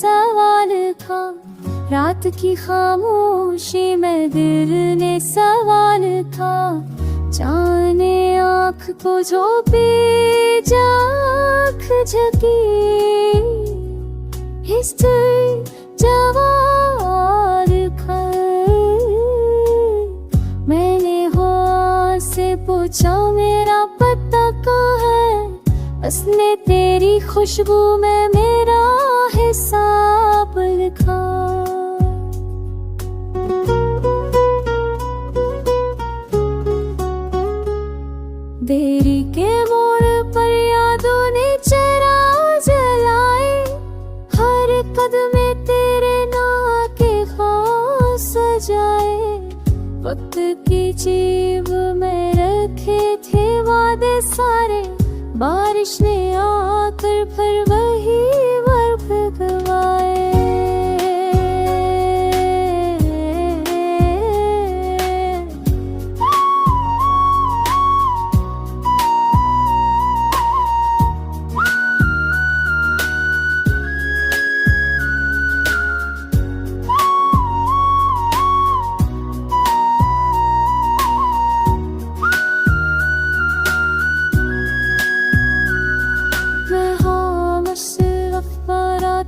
सवाल था। रात की खामोशी में दिल ने सवाल था। जाने आँख को जो बेजाख झकी, इस जवाब कर मैंने हुआ से पूछा मेरा पता कहाँ है। उसने तेरी खुशबू में मेरा हिसाब लिखा। देरी के मोड़ पर यादों ने चरा जलाए। हर कदम तेरे नाम के खास सजाए। वक्त की जेब में रखे थे वादे सारे। बारिश ने आकर फिर वही बर्फ गवाए।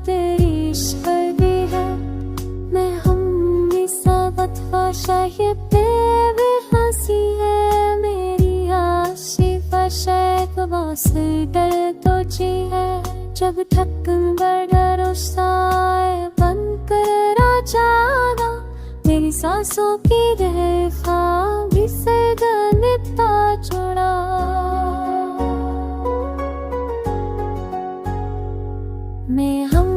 तेरी शर्दी है मैं हमेशा शायद बेबसी है। मेरी आशी फशायद वासे डर तो जी है। जब ठक्कन बड़ा रोसाए बंद कर जागा। मेरी सांसों की रेखा भी सरगनिता जोड़ा। मैं हम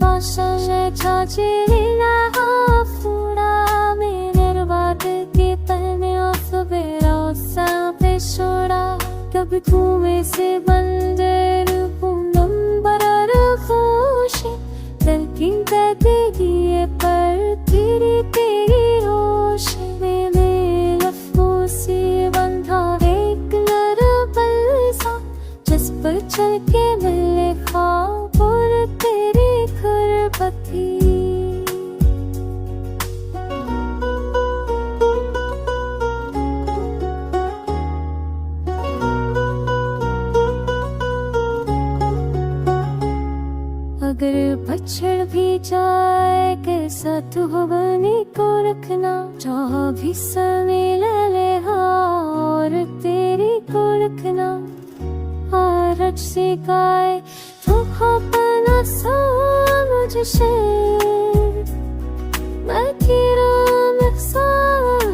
पाशा छाछेला फूड़ा। मेरे बात के तने बेरा पे छोड़ा। कभी कुएं से बंदर पूनम बरर खुशी। तलकिन दिए पर तेरी तेरी रोशनी। मेरे लफ्ज़ों से बंधा एक नरबल सा। जिस पर चल के मिले ख्वाब और तेरी खरबती। अगर पछड़ भी जाए कैसा तू बनी को रखना। जहाँ भी समय ले और तेरी को रखना। आरज से गाए तो अपना मुझसे। मैं तेरा मकसद